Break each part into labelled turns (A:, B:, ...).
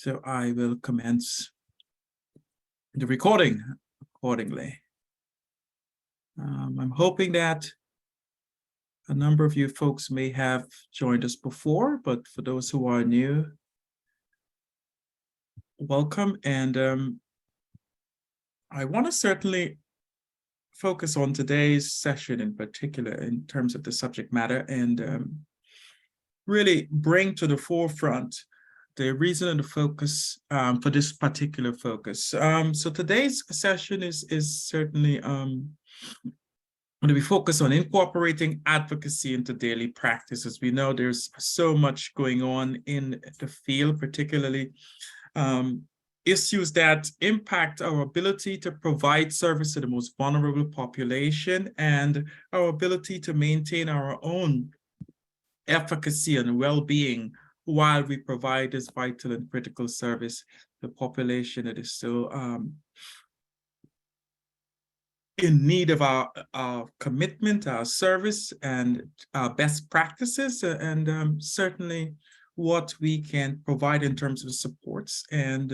A: So I will commence the recording accordingly. I'm hoping that a number of you folks may have joined us before, but for those who are new, welcome. And I want to certainly focus on today's session in particular in terms of the subject matter and really bring to the forefront the reason and the focus for this particular focus. So today's session is certainly going to be focused on incorporating advocacy into daily practice. As we know, there's so much going on in the field, particularly issues that impact our ability to provide service to the most vulnerable population and our ability to maintain our own efficacy and well-being while we provide this vital and critical service to the population that is still in need of our commitment, our service, and our best practices, and certainly what we can provide in terms of supports and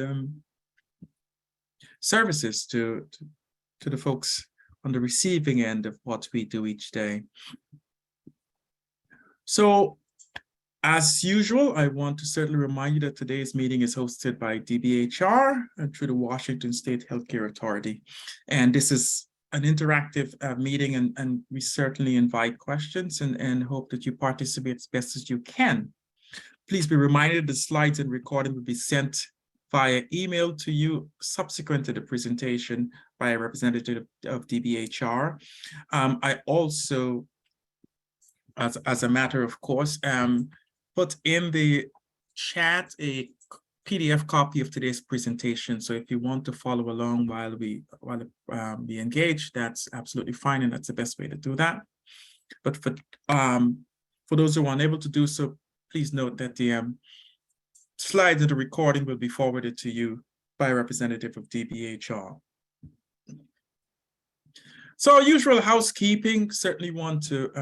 A: services to the folks on the receiving end of what we do each day. So, as usual, I want to certainly remind you that today's meeting is hosted by DBHR and through the Washington State Healthcare Authority. And this is an interactive meeting, and we certainly invite questions and hope that you participate as best as you can. Please be reminded the slides and recording will be sent via email to you subsequent to the presentation by a representative of DBHR. I also, as a matter of course, put in the chat a PDF copy of today's presentation. So if you want to follow along while we engage, that's absolutely fine, and that's the best way to do that. But for those who are unable to do so, please note that the slides of the recording will be forwarded to you by a representative of DBHR. So usual housekeeping, certainly want to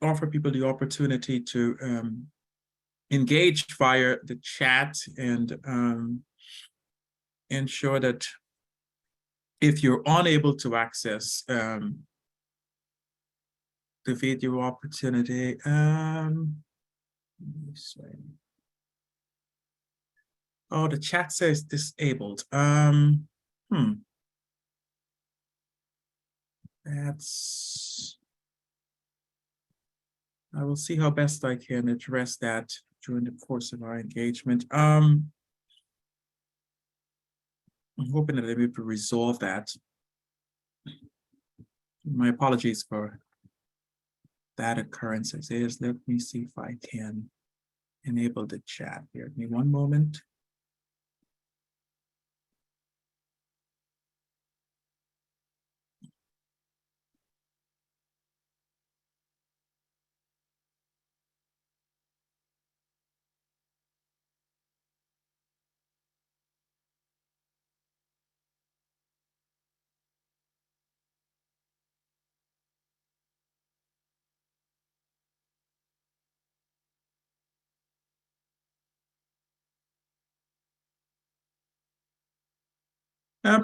A: offer people the opportunity to engage via the chat and ensure that if you're unable to access the video opportunity, oh, the chat says disabled. I will see how best I can address that during the course of our engagement. I'm hoping that I'm able to resolve that. My apologies for that occurrence. Let me see if I can enable the chat here. Give me one moment.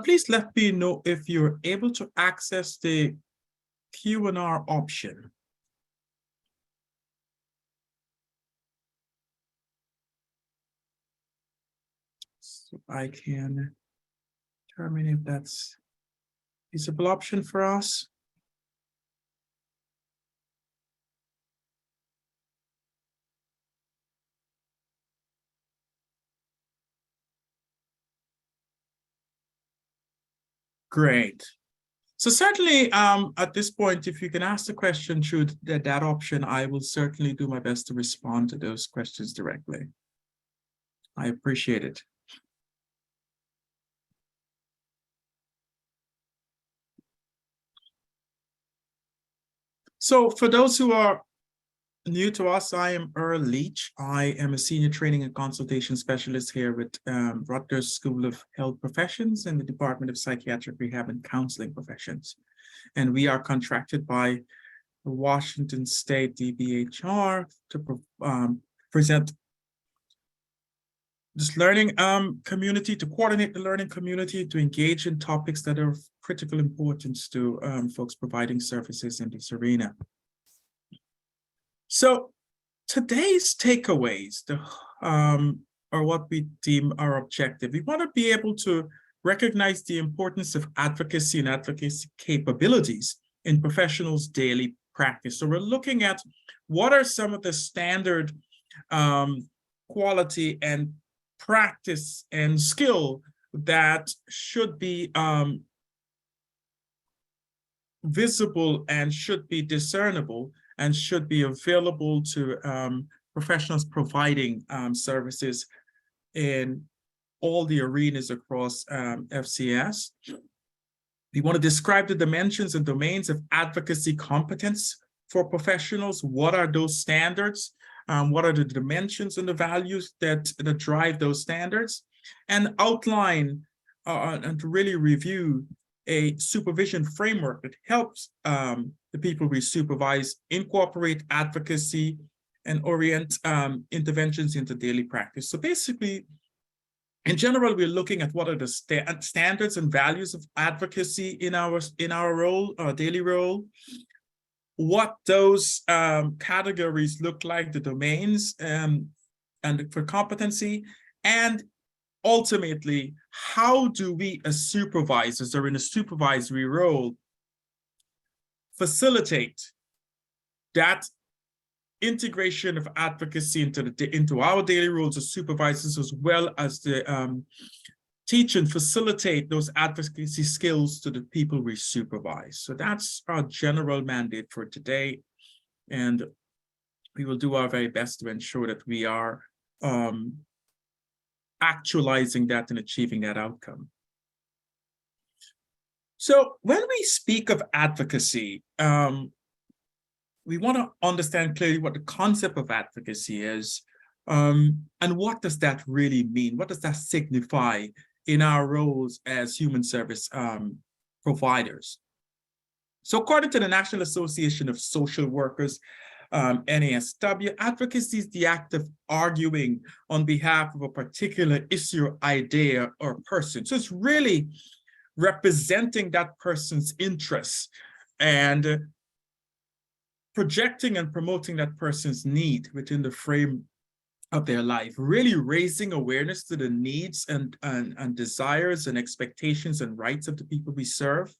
A: Please let me know if you're able to access the Q&R option. So I can determine if that's a feasible option for us. Great. So certainly at this point, if you can ask the question through that option, I will certainly do my best to respond to those questions directly. I appreciate it. So for those who are new to us, I am Earl Leach. I am a senior training and consultation specialist here with Rutgers School of Health Professions and the Department of Psychiatric Rehab and Counseling Professions. And we are contracted by the Washington State DBHR to present this learning community, to coordinate the learning community, to engage in topics that are of critical importance to folks providing services in this arena. So today's takeaways, are what we deem our objective. We want to be able to recognize the importance of advocacy and advocacy capabilities in professionals' daily practice. So we're looking at what are some of the standard quality and practice and skill that should be visible and should be discernible and should be available to professionals providing services in all the arenas across FCS. We want to describe the dimensions and domains of advocacy competence for professionals. What are those standards? What are the dimensions and the values that drive those standards? And outline and to really review a supervision framework that helps the people we supervise incorporate advocacy and orient interventions into daily practice. So basically, in general, we're looking at what are the standards and values of advocacy in our role, our daily role, what those categories look like, the domains and for competency, and ultimately, how do we as supervisors or in a supervisory role facilitate that integration of advocacy into our daily roles as supervisors, as well as the teach and facilitate those advocacy skills to the people we supervise. So that's our general mandate for today. And we will do our very best to ensure that we are actualizing that and achieving that outcome. So when we speak of advocacy, we want to understand clearly what the concept of advocacy is, and what does that really mean? What does that signify in our roles as human service providers? So according to the National Association of Social Workers, NASW, advocacy is the act of arguing on behalf of a particular issue, idea, or person. So it's really representing that person's interests and projecting and promoting that person's need within the frame of their life, really raising awareness to the needs and desires and expectations and rights of the people we serve,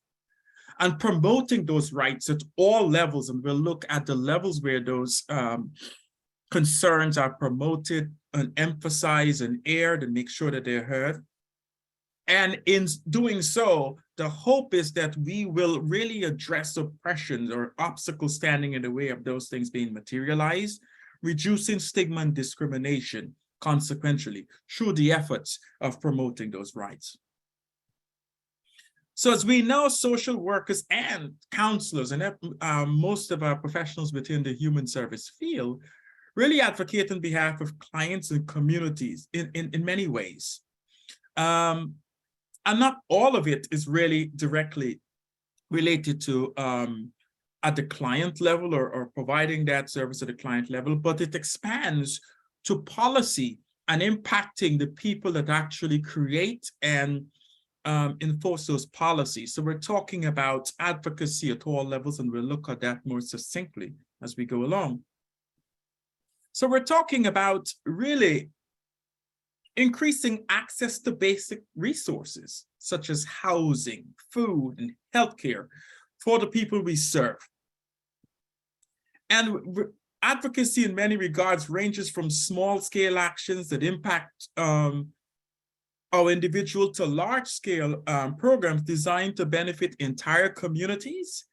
A: and promoting those rights at all levels. And we'll look at the levels where those concerns are promoted and emphasized and aired and make sure that they're heard. And in doing so, the hope is that we will really address oppressions or obstacles standing in the way of those things being materialized, reducing stigma and discrimination consequentially through the efforts of promoting those rights. So as we know, social workers and counselors and most of our professionals within the human service field really advocate on behalf of clients and communities in many ways. And not all of it is really directly related to at the client level or providing that service at the client level, but it expands to policy and impacting the people that actually create and enforce those policies. So we're talking about advocacy at all levels, and we'll look at that more succinctly as we go along. So we're talking about really increasing access to basic resources, such as housing, food, and healthcare for the people we serve. And advocacy in many regards ranges from small-scale actions that impact our individual to large-scale programs designed to benefit entire communities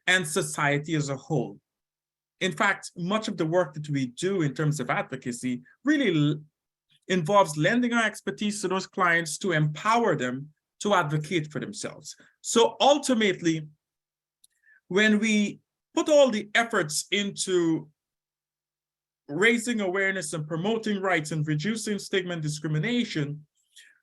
A: and society as a whole. In fact, much of the work that we do in terms of advocacy really involves lending our expertise to those clients to empower them to advocate for themselves. So ultimately, when we put all the efforts into raising awareness and promoting rights and reducing stigma and discrimination,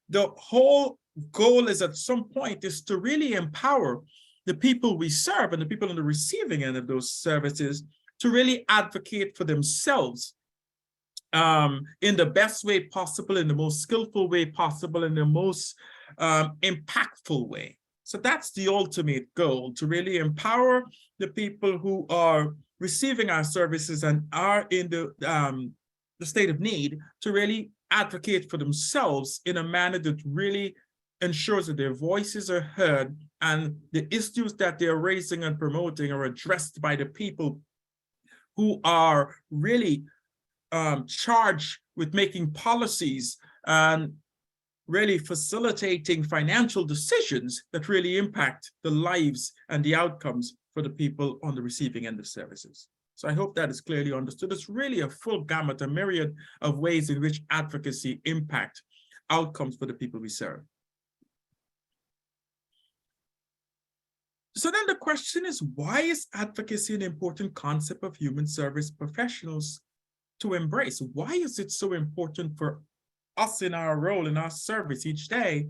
A: the whole goal is at some point is to really empower the people we serve and the people on the receiving end of those services to really advocate for themselves in the best way possible, in the most skillful way possible, in the most impactful way. So that's the ultimate goal, to really empower the people who are receiving our services and are in the state of need, to really advocate for themselves in a manner that really ensures that their voices are heard and the issues that they're raising and promoting are addressed by the people who are really charged with making policies and really facilitating financial decisions that really impact the lives and the outcomes for the people on the receiving end of services. So I hope that is clearly understood. It's really a full gamut, a myriad of ways in which advocacy impact outcomes for the people we serve. So then the question is, why is advocacy an important concept of human service professionals to embrace? Why is it so important for us in our role, in our service each day,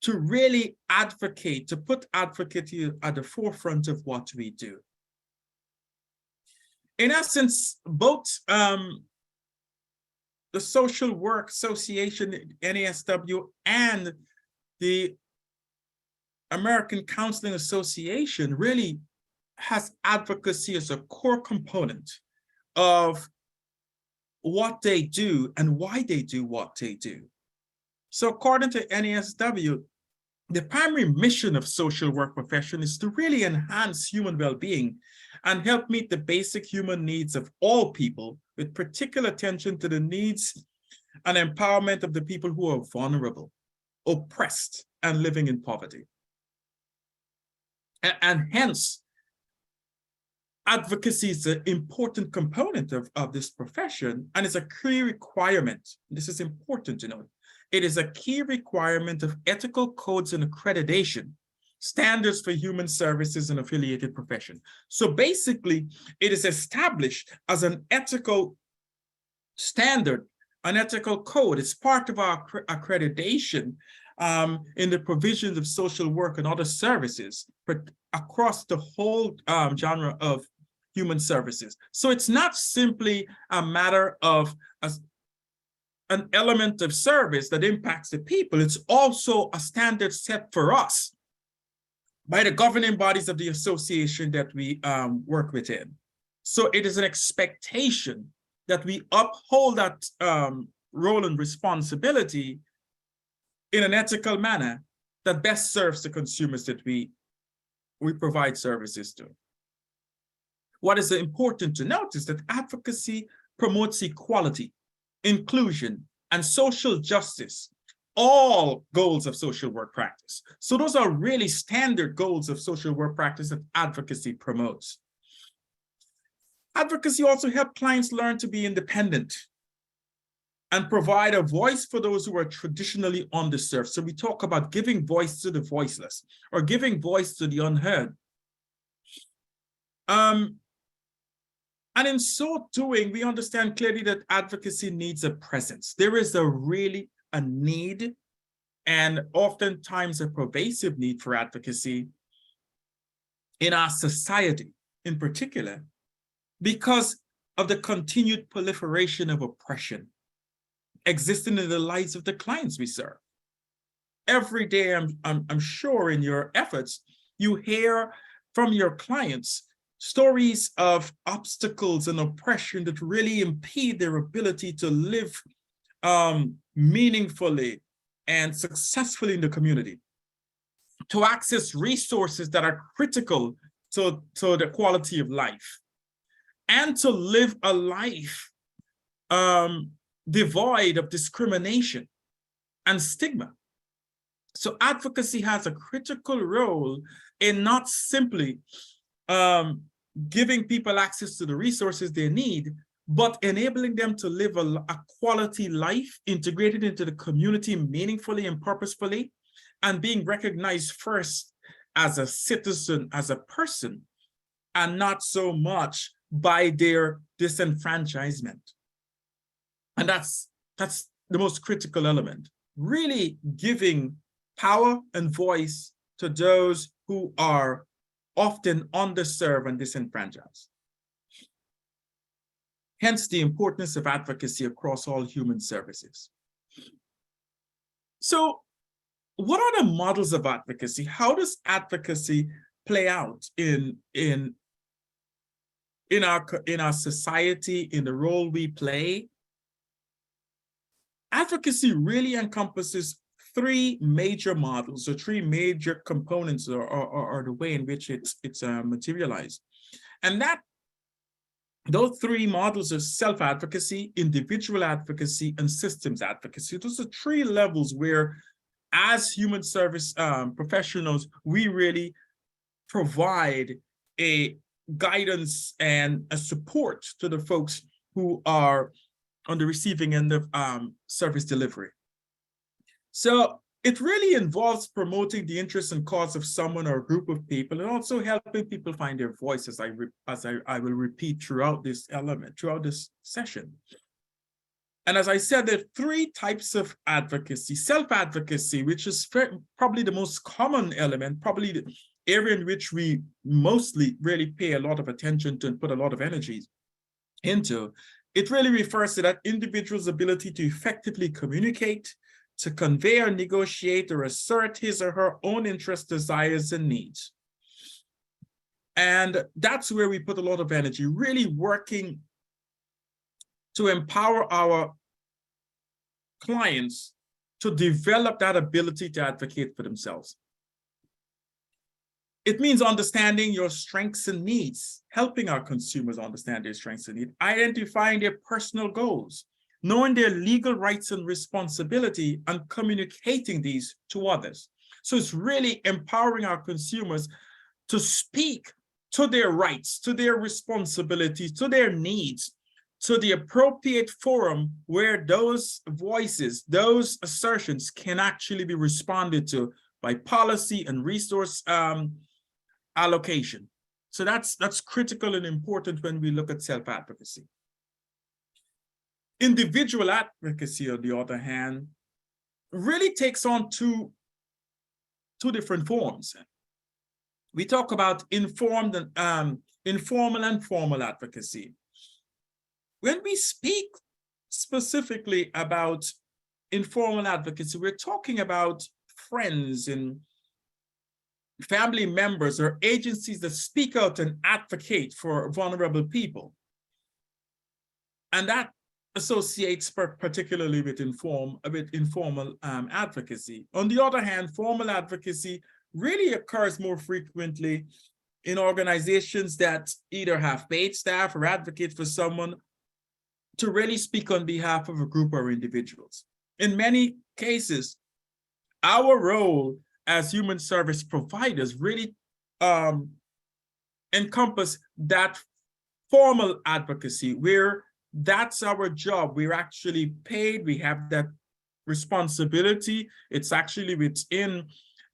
A: to really advocate, to put advocacy at the forefront of what we do? In essence, both the Social Work Association, NASW, and the American Counseling Association really has advocacy as a core component of what they do and why they do what they do. So according to NASW, the primary mission of social work profession is to really enhance human well-being and help meet the basic human needs of all people, with particular attention to the needs and empowerment of the people who are vulnerable, oppressed, and living in poverty. And hence, advocacy is an important component of this profession, and it's a key requirement. This is important to note. It is a key requirement of ethical codes and accreditation standards for human services and affiliated profession. So basically, it is established as an ethical standard, an ethical code. It's part of our accreditation in the provisions of social work and other services, but across the whole genre of human services. So it's not simply a matter of an element of service that impacts the people. It's also a standard set for us by the governing bodies of the association that we work within. So it is an expectation that we uphold that role and responsibility in an ethical manner that best serves the consumers that we provide services to. What is important to note is that advocacy promotes equality, inclusion, and social justice, all goals of social work practice. So those are really standard goals of social work practice that advocacy promotes. Advocacy also helps clients learn to be independent and provide a voice for those who are traditionally underserved. So we talk about giving voice to the voiceless or giving voice to the unheard. And in so doing, we understand clearly that advocacy needs a presence. There is really a need, and oftentimes a pervasive need for advocacy in our society in particular, because of the continued proliferation of oppression existing in the lives of the clients we serve. Every day, I'm sure in your efforts, you hear from your clients stories of obstacles and oppression that really impede their ability to live meaningfully and successfully in the community, to access resources that are critical to the quality of life, and to live a life devoid of discrimination and stigma. So advocacy has a critical role in not simply giving people access to the resources they need, but enabling them to live a quality life integrated into the community meaningfully and purposefully, and being recognized first as a citizen, as a person, and not so much by their disenfranchisement. And that's the most critical element, really giving power and voice to those who are often underserved and disenfranchised. hence the importance of advocacy across all human services. So what are the models of advocacy? How does advocacy play out in our society, in the role we play? Advocacy really encompasses three major models, or three major components, or the way in which it's materialized. And those three models are self-advocacy, individual advocacy, and systems advocacy. Those are three levels where, as human service professionals, we really provide a guidance and a support to the folks who are on the receiving end of service delivery. So it really involves promoting the interests and cause of someone or a group of people, and also helping people find their voice, as I will repeat throughout this session. And as I said, there are three types of advocacy. Self-advocacy, which is probably the most common element, probably the area in which we mostly really pay a lot of attention to and put a lot of energy into. It really refers to that individual's ability to effectively communicate, to convey or negotiate or assert his or her own interests, desires, and needs. And that's where we put a lot of energy, really working to empower our clients to develop that ability to advocate for themselves. It means understanding your strengths and needs, helping our consumers understand their strengths and needs, identifying their personal goals, knowing their legal rights and responsibility, and communicating these to others. So it's really empowering our consumers to speak to their rights, to their responsibilities, to their needs, to the appropriate forum where those voices, those assertions can actually be responded to by policy and resource allocation. So that's critical and important when we look at self-advocacy. Individual advocacy, on the other hand, really takes on two different forms. We talk about informal and formal advocacy. When we speak specifically about informal advocacy, we're talking about friends and family members or agencies that speak out and advocate for vulnerable people. And that associates particularly with informal advocacy. On the other hand, formal advocacy really occurs more frequently in organizations that either have paid staff or advocate for someone to really speak on behalf of a group or individuals. In many cases, our role as human service providers really encompass that formal advocacy, where that's our job. We're actually paid, we have that responsibility. It's actually within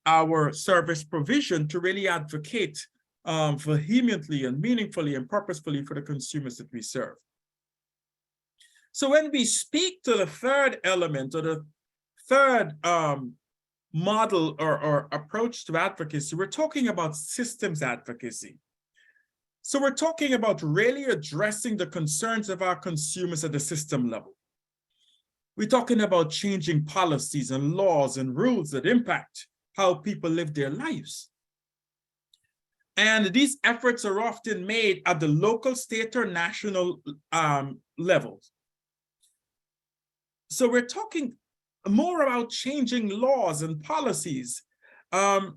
A: our service provision to really advocate vehemently and meaningfully and purposefully for the consumers that we serve. So when we speak to the third element, or the third model or approach to advocacy, we're talking about systems advocacy. So we're talking about really addressing the concerns of our consumers at the system level. We're talking about changing policies and laws and rules that impact how people live their lives. And these efforts are often made at the local, state, or national levels. So we're talking more about changing laws and policies, written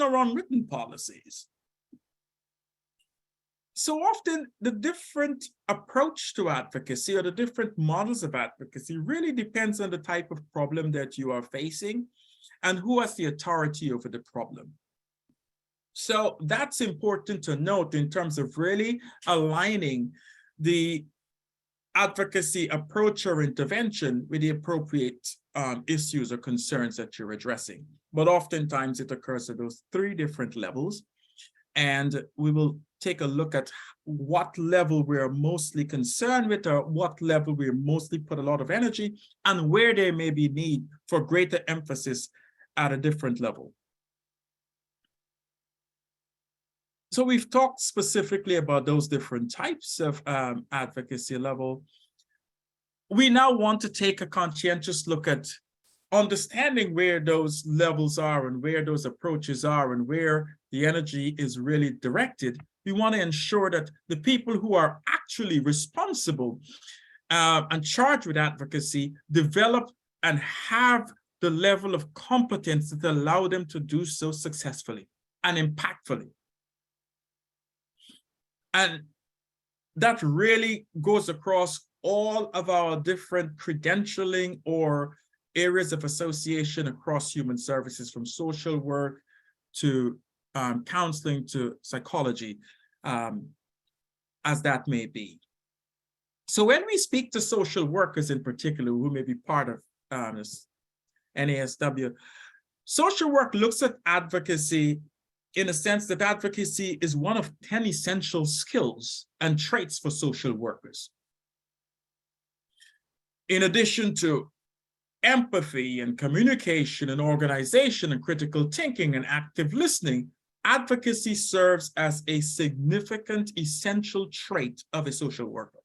A: or unwritten policies. So often the different approach to advocacy or the different models of advocacy really depends on the type of problem that you are facing and who has the authority over the problem. So that's important to note in terms of really aligning the advocacy approach or intervention with the appropriate issues or concerns that you're addressing. But oftentimes it occurs at those three different levels. And we will take a look at what level we're mostly concerned with, or what level we mostly put a lot of energy, and where there may be need for greater emphasis at a different level. So we've talked specifically about those different types of advocacy level. We now want to take a conscientious look at understanding where those levels are and where those approaches are and where the energy is really directed. We want to ensure that the people who are actually responsible and charged with advocacy develop and have the level of competence that allow them to do so successfully and impactfully. And that really goes across all of our different credentialing or areas of association across human services, from social work to counseling to psychology, as that may be. So when we speak to social workers in particular, who may be part of NASW, social work looks at advocacy in a sense that advocacy is one of 10 essential skills and traits for social workers. In addition to empathy and communication and organization and critical thinking and active listening, advocacy serves as a significant essential trait of a social worker.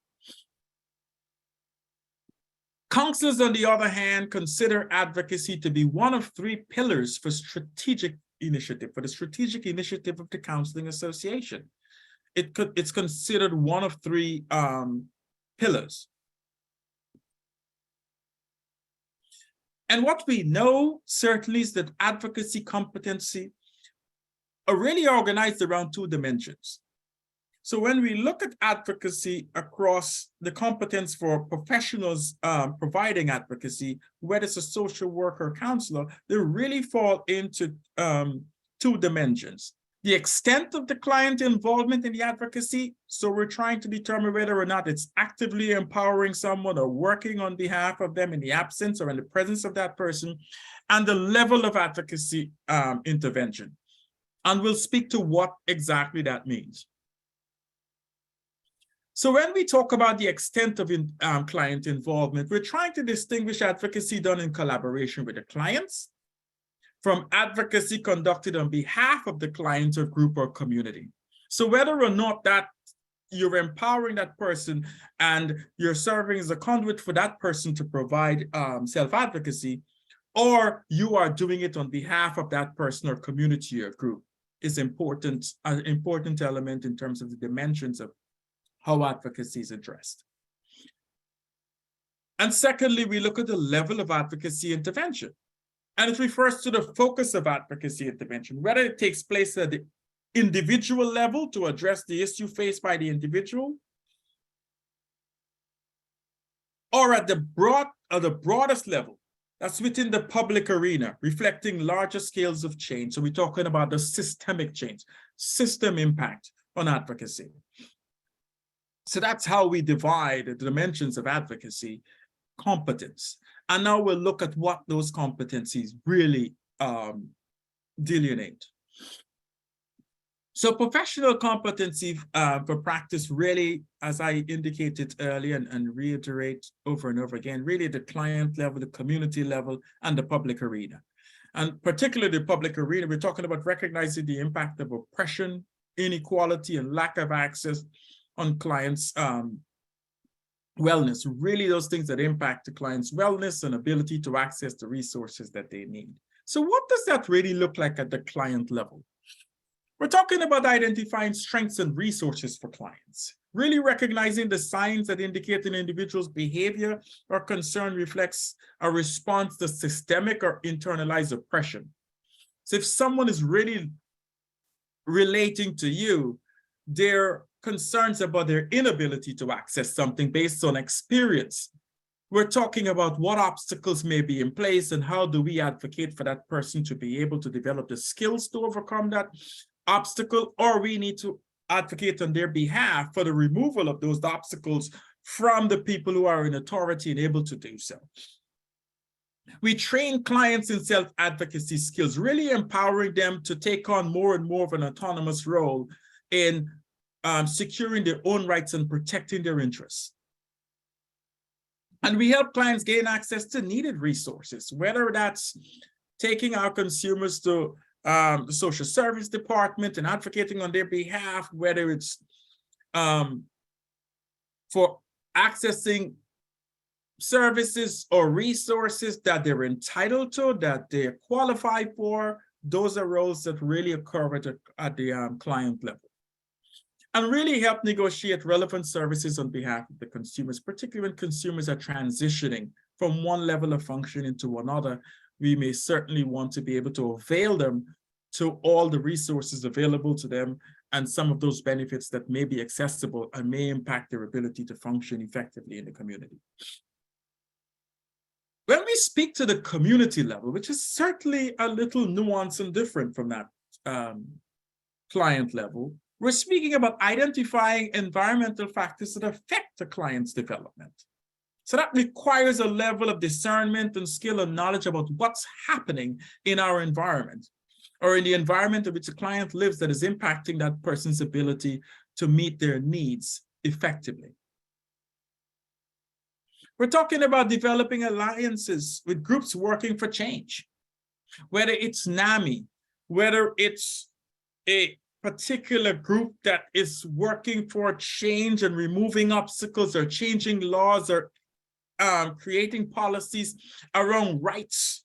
A: Counselors, on the other hand, consider advocacy to be one of 3 pillars for strategic initiative, for the strategic initiative of the Counseling Association. It's considered one of 3 pillars. And what we know certainly is that advocacy competency are really organized around 2 dimensions. So when we look at advocacy across the competence for professionals providing advocacy, whether it's a social worker or counselor, they really fall into 2 dimensions. The extent of the client involvement in the advocacy, so we're trying to determine whether or not it's actively empowering someone or working on behalf of them in the absence or in the presence of that person, and the level of advocacy intervention. And we'll speak to what exactly that means. So when we talk about the extent of client involvement, we're trying to distinguish advocacy done in collaboration with the clients from advocacy conducted on behalf of the client or group or community. So whether or not that you're empowering that person and you're serving as a conduit for that person to provide self-advocacy, or you are doing it on behalf of that person or community or group, is important, an important element in terms of the dimensions of how advocacy is addressed. And secondly, we look at the level of advocacy intervention. And it refers to the focus of advocacy intervention, whether it takes place at the individual level to address the issue faced by the individual, or at the broadest level, that's within the public arena, reflecting larger scales of change. So we're talking about the systemic change, system impact on advocacy. So that's how we divide the dimensions of advocacy competence. And now we'll look at what those competencies really delineate. So professional competency for practice really, as I indicated earlier and reiterate over and over again, really the client level, the community level, and the public arena. And particularly the public arena, we're talking about recognizing the impact of oppression, inequality, and lack of access on clients' wellness, really those things that impact the client's wellness and ability to access the resources that they need. So what does that really look like at the client level? We're talking about identifying strengths and resources for clients, really recognizing the signs that indicate an individual's behavior or concern reflects a response to systemic or internalized oppression. So if someone is really relating to you, their concerns about their inability to access something based on experience. We're talking about what obstacles may be in place and how do we advocate for that person to be able to develop the skills to overcome that obstacle, or we need to advocate on their behalf for the removal of those obstacles from the people who are in authority and able to do so. We train clients in self-advocacy skills, really empowering them to take on more and more of an autonomous role in securing their own rights and protecting their interests. And we help clients gain access to needed resources, whether that's taking our consumers to the social service department and advocating on their behalf, whether it's for accessing services or resources that they're entitled to, that they're qualified for. Those are roles that really occur at the client level. And really help negotiate relevant services on behalf of the consumers, particularly when consumers are transitioning from one level of functioning to another. We may certainly want to be able to avail them to all the resources available to them and some of those benefits that may be accessible and may impact their ability to function effectively in the community. When we speak to the community level, which is certainly a little nuanced and different from that client level, we're speaking about identifying environmental factors that affect the client's development. So that requires a level of discernment and skill and knowledge about what's happening in our environment or in the environment in which the client lives that is impacting that person's ability to meet their needs effectively. We're talking about developing alliances with groups working for change, whether it's NAMI, whether it's a particular group that is working for change and removing obstacles or changing laws or creating policies around rights,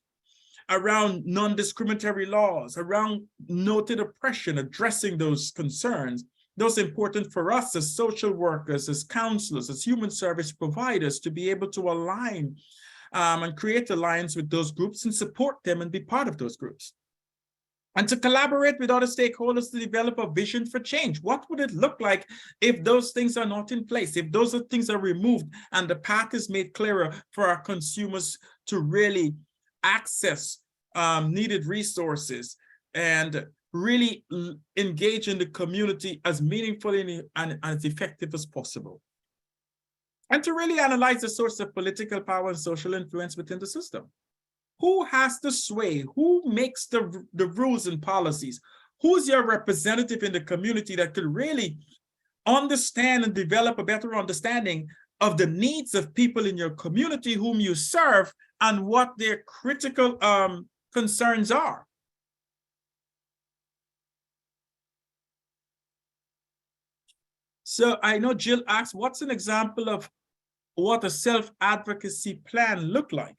A: around non-discriminatory laws, around noted oppression, addressing those concerns. Those are important for us as social workers, as counselors, as human service providers to be able to align and create alliance with those groups and support them and be part of those groups. And to collaborate with other stakeholders to develop a vision for change. What would it look like if those things are not in place, if those things are removed and the path is made clearer for our consumers to really access needed resources and really engage in the community as meaningfully and as effective as possible. And to really analyze the source of political power and social influence within the system. Who has the sway? Who makes the rules and policies? Who's your representative in the community that could really understand and develop a better understanding of the needs of people in your community whom you serve and what their critical concerns are? So I know Jill asked, what's an example of what a self-advocacy plan look like?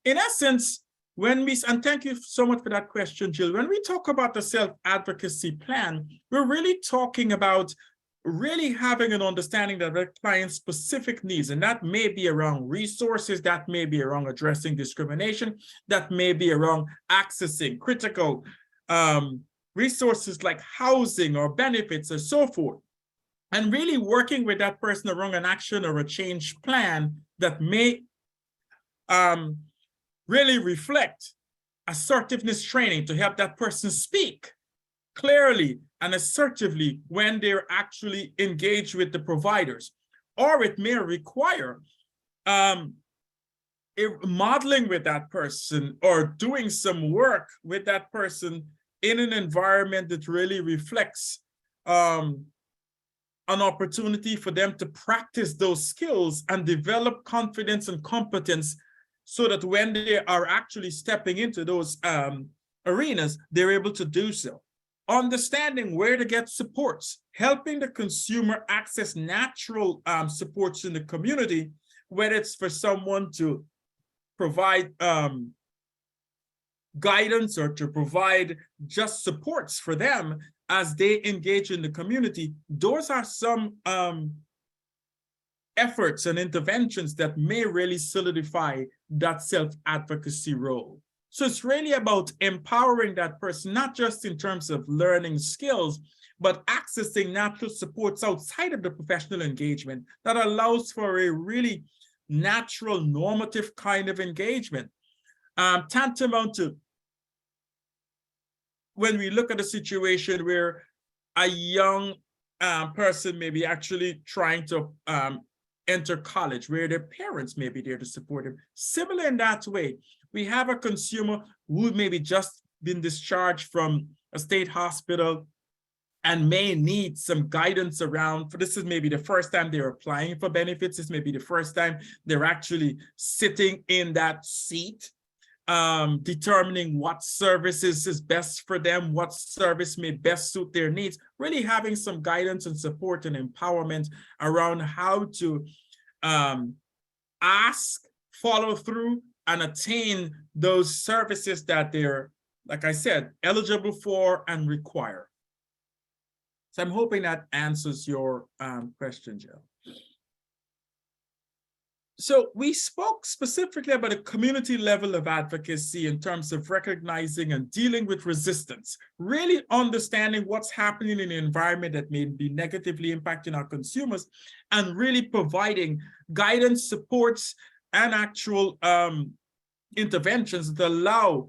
A: In essence, when we, and thank you so much for that question, Jill, when we talk about the self-advocacy plan, we're really talking about really having an understanding of the client's specific needs, and that may be around resources, that may be around addressing discrimination, that may be around accessing critical resources like housing or benefits and so forth, and really working with that person around an action or a change plan that may really reflect assertiveness training to help that person speak clearly and assertively when they're actually engaged with the providers. Or it may require modeling with that person or doing some work with that person in an environment that really reflects an opportunity for them to practice those skills and develop confidence and competence so that when they are actually stepping into those arenas, they're able to do so. Understanding where to get supports, helping the consumer access natural supports in the community, whether it's for someone to provide guidance or to provide just supports for them as they engage in the community. Those are some efforts and interventions that may really solidify that self-advocacy role. So it's really about empowering that person, not just in terms of learning skills, but accessing natural supports outside of the professional engagement that allows for a really natural, normative kind of engagement. Tantamount to when we look at a situation where a young person may be actually trying to enter college, where their parents may be there to support them. Similar in that way, we have a consumer who maybe just been discharged from a state hospital and may need some guidance around, for this is maybe the first time they're applying for benefits, this may be the first time they're actually sitting in that seat determining what services is best for them, what service may best suit their needs, really having some guidance and support and empowerment around how to ask, follow through, and attain those services that they're, like I said, eligible for and require. So I'm hoping that answers your question, Jill. So we spoke specifically about a community level of advocacy in terms of recognizing and dealing with resistance, really understanding what's happening in the environment that may be negatively impacting our consumers, and really providing guidance, supports, and actual interventions that allow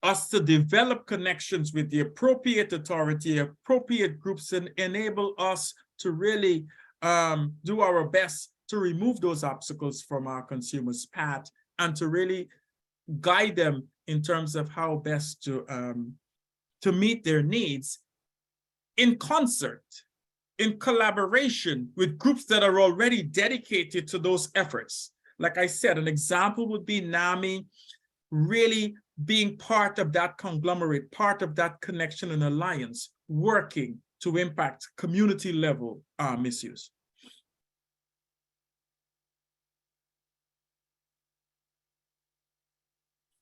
A: us to develop connections with the appropriate authority, appropriate groups, and enable us to really do our best to remove those obstacles from our consumers' path and to really guide them in terms of how best to meet their needs in concert, in collaboration with groups that are already dedicated to those efforts. Like I said, an example would be NAMI really being part of that conglomerate, part of that connection and alliance, working to impact community level misuse.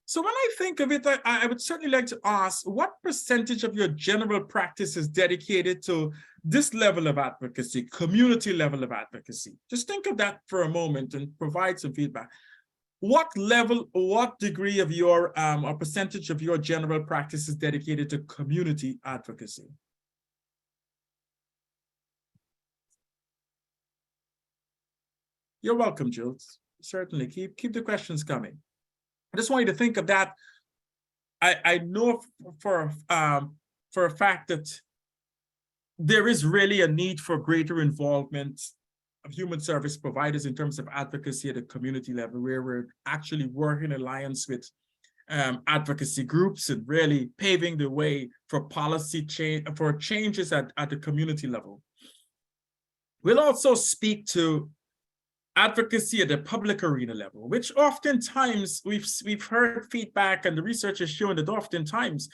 A: So when I think of it, I would certainly like to ask, what percentage of your general practice is dedicated to this level of advocacy, community level of advocacy? Just think of that for a moment and provide some feedback. What level, what degree of your, or percentage of your general practice is dedicated to community advocacy? You're welcome, Jill. Certainly, keep the questions coming. I just want you to think of that. I know for a fact that there is really a need for greater involvement of human service providers in terms of advocacy at a community level, where we're actually working in alliance with advocacy groups and really paving the way for policy change, for changes at the community level. We'll also speak to advocacy at the public arena level, which oftentimes we've heard feedback, and the research has shown that oftentimes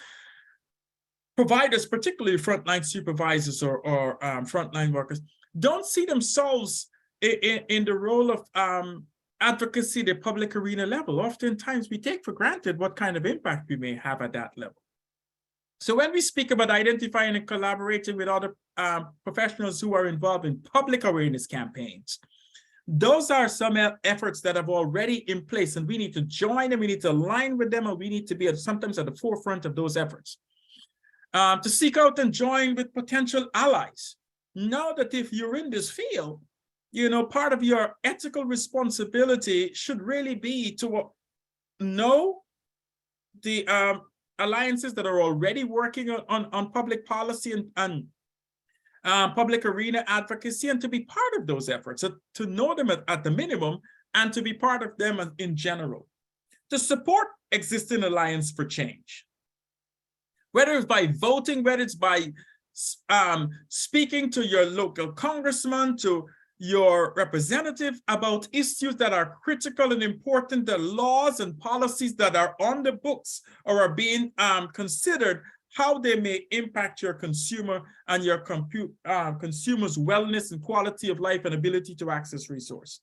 A: providers, particularly frontline supervisors or frontline workers, don't see themselves in the role of advocacy at the public arena level. Oftentimes we take for granted what kind of impact we may have at that level. So when we speak about identifying and collaborating with other professionals who are involved in public awareness campaigns, those are some efforts that have already in place, and we need to join them, we need to align with them, and we need to be sometimes at the forefront of those efforts. To seek out and join with potential allies. Know that if you're in this field, you know, part of your ethical responsibility should really be to know the alliances that are already working on public policy and public arena advocacy, and to be part of those efforts, to know them at the minimum, and to be part of them in general. To support existing alliance for change. Whether it's by voting, whether it's by speaking to your local congressman, to your representative about issues that are critical and important, the laws and policies that are on the books or are being considered, how they may impact your consumer and your consumer's wellness and quality of life and ability to access resource.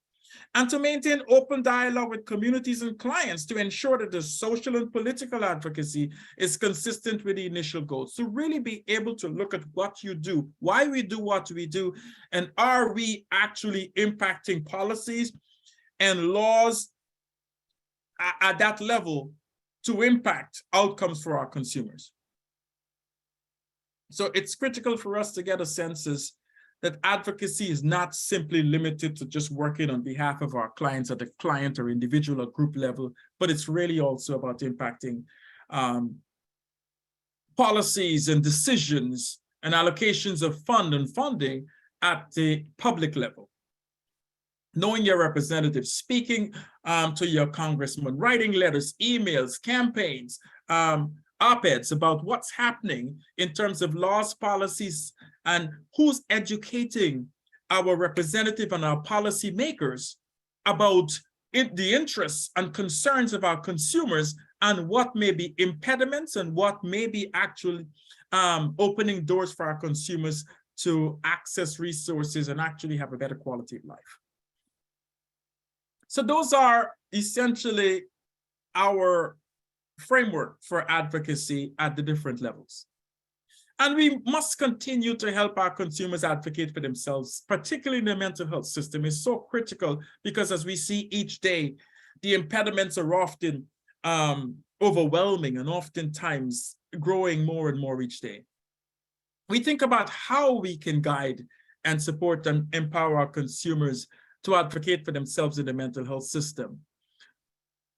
A: And to maintain open dialogue with communities and clients to ensure that the social and political advocacy is consistent with the initial goals. To really be able to look at what you do, why we do what we do, and are we actually impacting policies and laws at that level to impact outcomes for our consumers. So it's critical for us to get a sense that advocacy is not simply limited to just working on behalf of our clients at the client or individual or group level, but it's really also about impacting policies and decisions and allocations of funding at the public level. Knowing your representative, speaking to your congressman, writing letters, emails, campaigns, op-eds about what's happening in terms of laws, policies, and who's educating our representative and our policy makers about the interests and concerns of our consumers and what may be impediments and what may be actually opening doors for our consumers to access resources and actually have a better quality of life. So those are essentially our framework for advocacy at the different levels. And we must continue to help our consumers advocate for themselves, particularly in the mental health system. Is so critical because as we see each day, the impediments are often overwhelming and oftentimes growing more and more each day. We think about how we can guide and support and empower our consumers to advocate for themselves in the mental health system.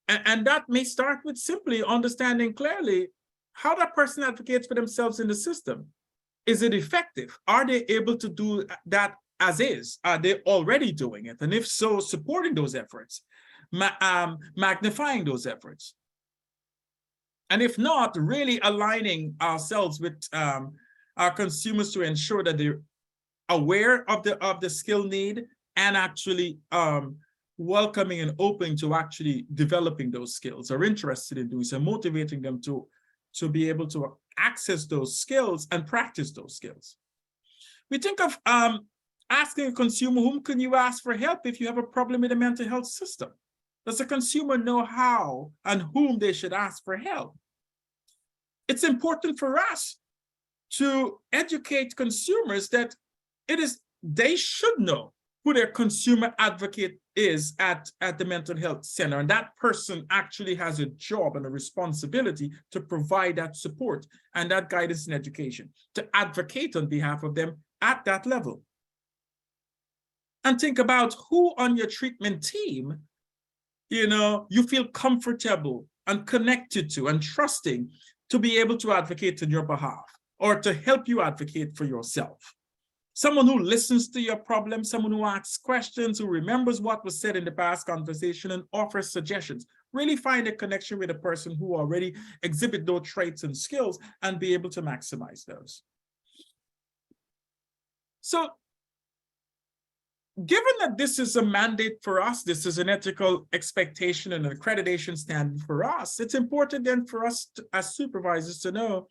A: And that may start with simply understanding clearly how that person advocates for themselves in the system. Is it effective? Are they able to do that as is? Are they already doing it? And if so, supporting those efforts, magnifying those efforts. And if not, really aligning ourselves with our consumers to ensure that they're aware of the skill need and actually welcoming and open to actually developing those skills, or interested in doing so, motivating them to be able to access those skills and practice those skills. We think of asking a consumer, whom can you ask for help if you have a problem with the mental health system? Does the consumer know how and whom they should ask for help? It's important for us to educate consumers that they should know who their consumer advocate is at the mental health center. And that person actually has a job and a responsibility to provide that support and that guidance and education, to advocate on behalf of them at that level. And think about who on your treatment team, you feel comfortable and connected to and trusting to be able to advocate on your behalf or to help you advocate for yourself. Someone who listens to your problem, someone who asks questions, who remembers what was said in the past conversation and offers suggestions. Really find a connection with a person who already exhibit those traits and skills and be able to maximize those. So, given that this is a mandate for us, this is an ethical expectation and an accreditation standard for us, it's important then for us as supervisors to know,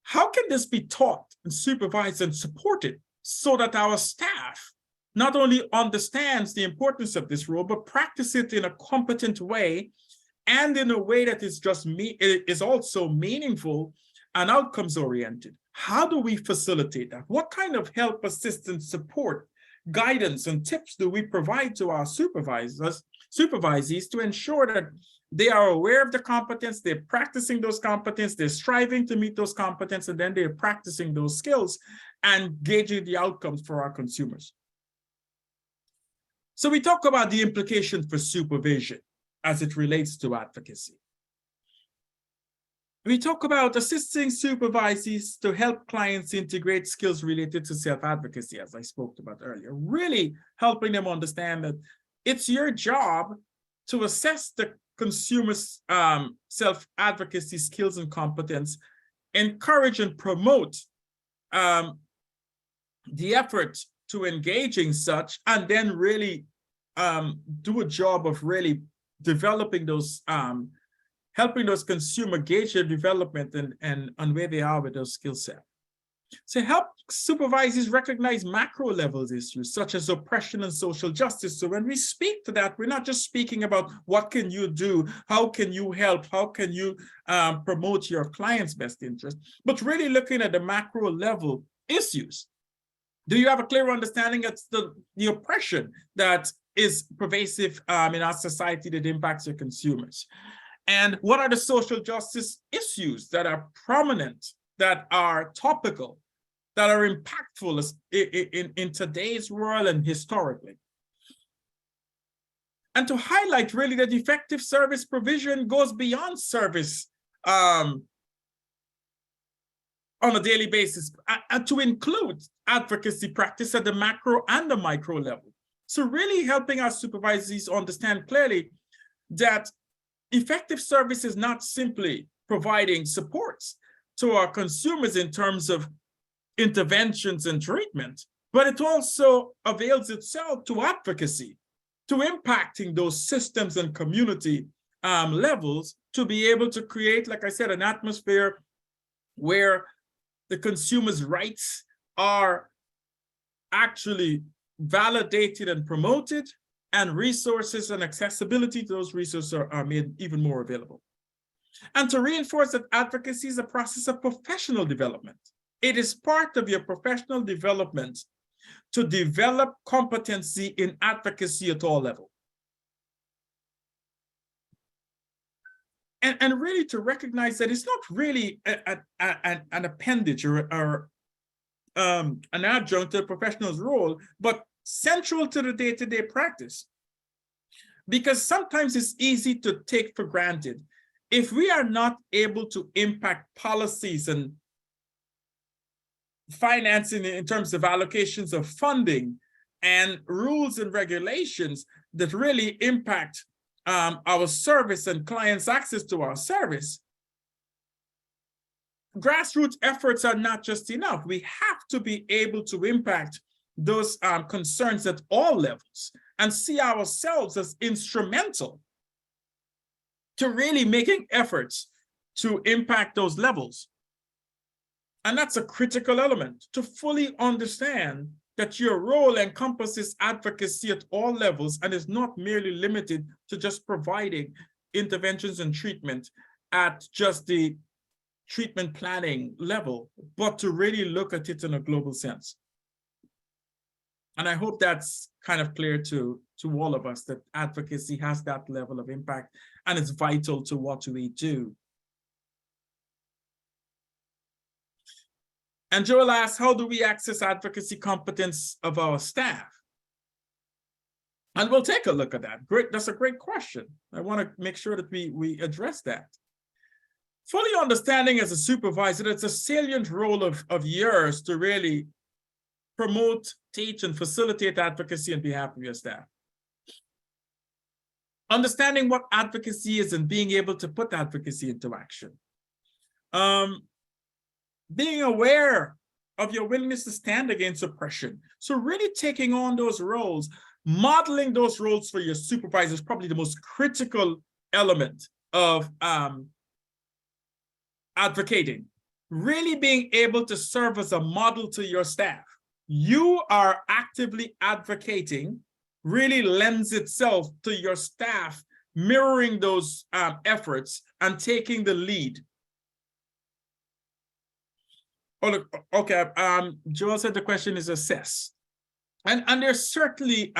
A: how can this be taught and supervised and supported so that our staff not only understands the importance of this role, but practice it in a competent way and in a way that is also meaningful and outcomes oriented? How do we facilitate that? What kind of help, assistance, support, guidance, and tips do we provide to our supervisees to ensure that they are aware of the competence, they're practicing those competence, they're striving to meet those competence, and then they're practicing those skills and gauging the outcomes for our consumers? So we talk about the implications for supervision as it relates to advocacy. We talk about assisting supervisees to help clients integrate skills related to self-advocacy, as I spoke about earlier, really helping them understand that it's your job to assess the consumers' self-advocacy skills and competence, encourage and promote the effort to engage in such, and then really do a job of really developing those, helping those consumer gauge their development and where they are with those skill set. So help supervisors recognize macro levels issues such as oppression and social justice. So when we speak to that, we're not just speaking about what can you do, how can you help, how can you promote your client's best interest, but really looking at the macro level issues. Do you have a clear understanding of the oppression that is pervasive in our society that impacts your consumers? And what are the social justice issues that are prominent, that are topical, that are impactful in today's world and historically? And to highlight really that effective service provision goes beyond service on a daily basis, and to include advocacy practice at the macro and the micro level. So really helping our supervisors understand clearly that effective service is not simply providing supports to our consumers in terms of interventions and treatment, but it also avails itself to advocacy, to impacting those systems and community levels to be able to create, like I said, an atmosphere where the consumer's rights are actually validated and promoted, and resources and accessibility to those resources are made even more available. And to reinforce that advocacy is a process of professional development. It is part of your professional development to develop competency in advocacy at all levels. And really to recognize that it's not really an appendage or an adjunct to the professional's role, but central to the day-to-day practice. Because sometimes it's easy to take for granted. If we are not able to impact policies and financing in terms of allocations of funding and rules and regulations that really impact our service and clients' access to our service, grassroots efforts are not just enough. We have to be able to impact those concerns at all levels and see ourselves as instrumental to really making efforts to impact those levels. And that's a critical element, to fully understand that your role encompasses advocacy at all levels and is not merely limited to just providing interventions and treatment at just the treatment planning level, but to really look at it in a global sense. And I hope that's kind of clear to all of us, that advocacy has that level of impact and it's vital to what we do. And Joel asks, how do we access advocacy competence of our staff? And we'll take a look at that. Great, that's a great question. I want to make sure that we address that. Fully understanding as a supervisor, it's a salient role of yours to really promote, teach, and facilitate advocacy on behalf of your staff. Understanding what advocacy is and being able to put advocacy into action. Being aware of your willingness to stand against oppression. So really taking on those roles, modeling those roles for your supervisor is probably the most critical element of advocating. Really being able to serve as a model to your staff. You are actively advocating really lends itself to your staff mirroring those efforts and taking the lead. Oh, look, okay, Joel said the question is assess. And there's certainly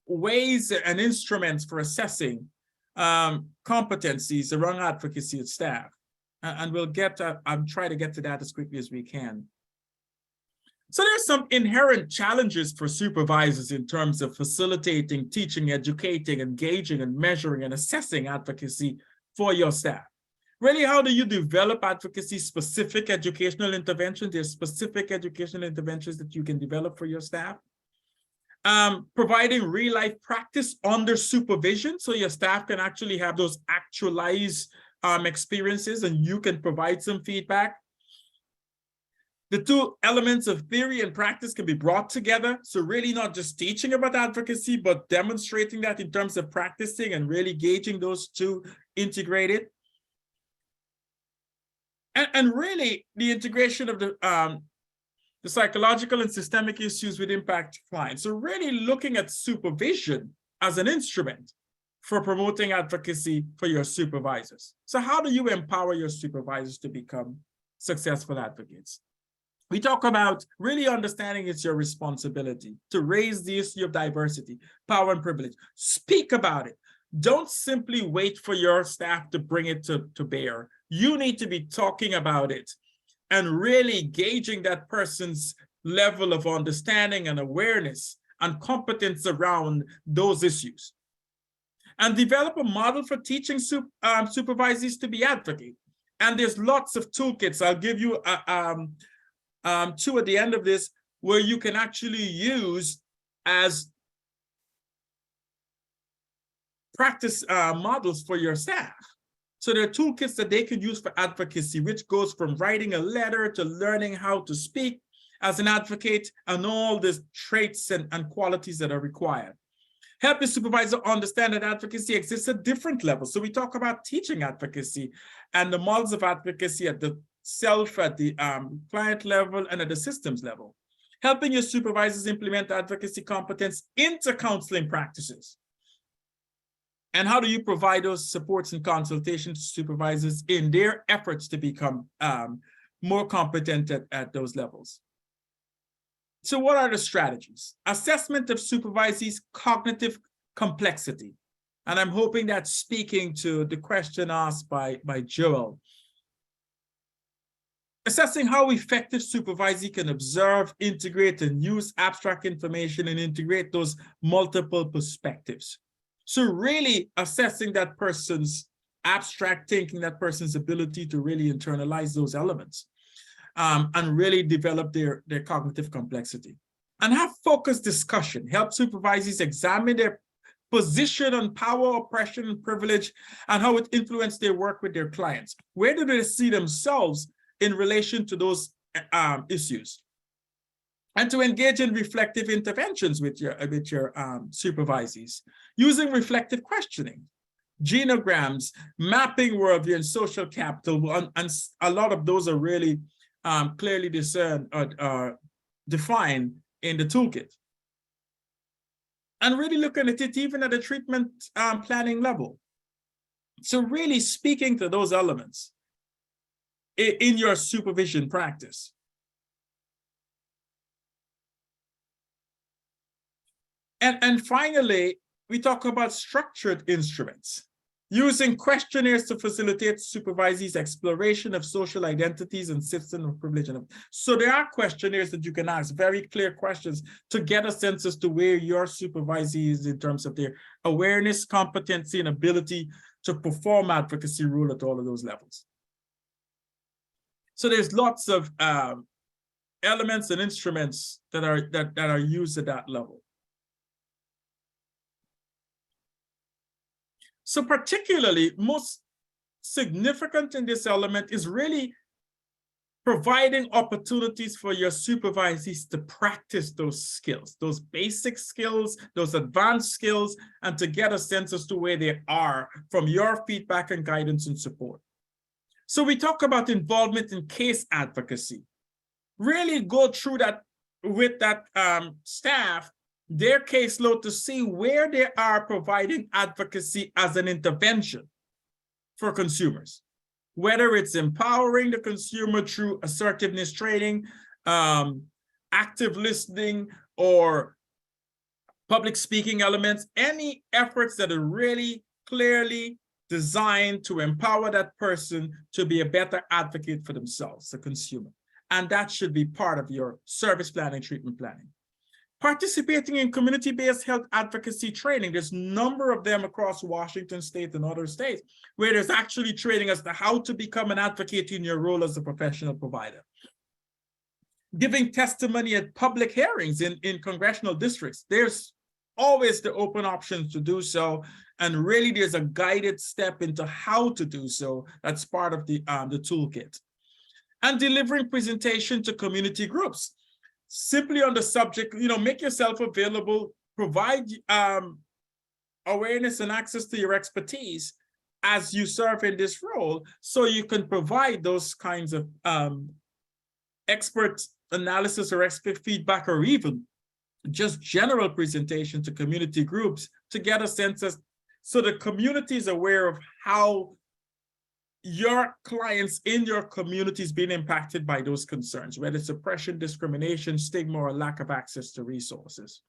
A: ways and instruments for assessing competencies around advocacy of staff. And we'll get, try to get to that as quickly as we can. So there's some inherent challenges for supervisors in terms of facilitating, teaching, educating, engaging, and measuring and assessing advocacy for your staff. Really, how do you develop advocacy-specific educational interventions? There's specific educational interventions that you can develop for your staff. Providing real-life practice under supervision, so your staff can actually have those actualized experiences and you can provide some feedback. The two elements of theory and practice can be brought together. So really not just teaching about advocacy, but demonstrating that in terms of practicing and really gauging those two integrated. And really the integration of the psychological and systemic issues with impact clients. So really looking at supervision as an instrument for promoting advocacy for your supervisors. So how do you empower your supervisors to become successful advocates? We talk about really understanding it's your responsibility to raise the issue of diversity, power, and privilege. Speak about it. Don't simply wait for your staff to bring it to bear. You need to be talking about it and really gauging that person's level of understanding and awareness and competence around those issues. And develop a model for teaching supervisors to be advocates. And there's lots of toolkits. I'll give you two at the end of this where you can actually use as practice models for your staff. So there are toolkits that they can use for advocacy, which goes from writing a letter to learning how to speak as an advocate and all the traits and qualities that are required. Help the supervisor understand that advocacy exists at different levels. So we talk about teaching advocacy and the models of advocacy at the at the client level, and at the systems level. Helping your supervisors implement advocacy competence into counseling practices. And how do you provide those supports and consultations to supervisors in their efforts to become more competent at those levels? So what are the strategies? Assessment of supervisees' cognitive complexity. And I'm hoping that's speaking to the question asked by Joel. Assessing how effective supervisee can observe, integrate, and use abstract information and integrate those multiple perspectives. So really assessing that person's abstract thinking, that person's ability to really internalize those elements. And really develop their cognitive complexity. And have focused discussion, help supervisors examine their position on power, oppression, and privilege, and how it influenced their work with their clients. Where do they see themselves in relation to those issues? And to engage in reflective interventions with your supervisees, using reflective questioning, genograms, mapping worldview, and social capital, and a lot of those are really clearly discerned or defined in the toolkit. And really looking at it even at the treatment planning level. So really speaking to those elements in your supervision practice. And finally, we talk about structured instruments. Using questionnaires to facilitate supervisees' exploration of social identities and system of privilege. So there are questionnaires that you can ask, very clear questions, to get a sense as to where your supervisee is in terms of their awareness, competency, and ability to perform advocacy role at all of those levels. So there's lots of elements and instruments that are used at that level. So particularly, most significant in this element is really providing opportunities for your supervisees to practice those skills, those basic skills, those advanced skills, and to get a sense as to where they are from your feedback and guidance and support. So we talk about involvement in case advocacy. Really go through that with that staff, their caseload, to see where they are providing advocacy as an intervention for consumers, whether it's empowering the consumer through assertiveness training, active listening, or public speaking elements, any efforts that are really clearly designed to empower that person to be a better advocate for themselves, the consumer. And that should be part of your service planning, treatment planning. Participating in community-based health advocacy training. There's a number of them across Washington State and other states where there's actually training as to how to become an advocate in your role as a professional provider. Giving testimony at public hearings in congressional districts. There's always the open option to do so. And really there's a guided step into how to do so. That's part of the toolkit. And delivering presentation to community groups. Simply on the subject, make yourself available, provide awareness and access to your expertise as you serve in this role, so you can provide those kinds of expert analysis or expert feedback, or even just general presentation to community groups to get a sense of, so the community is aware of how your clients in your community is being impacted by those concerns, whether it's oppression, discrimination, stigma, or lack of access to resources.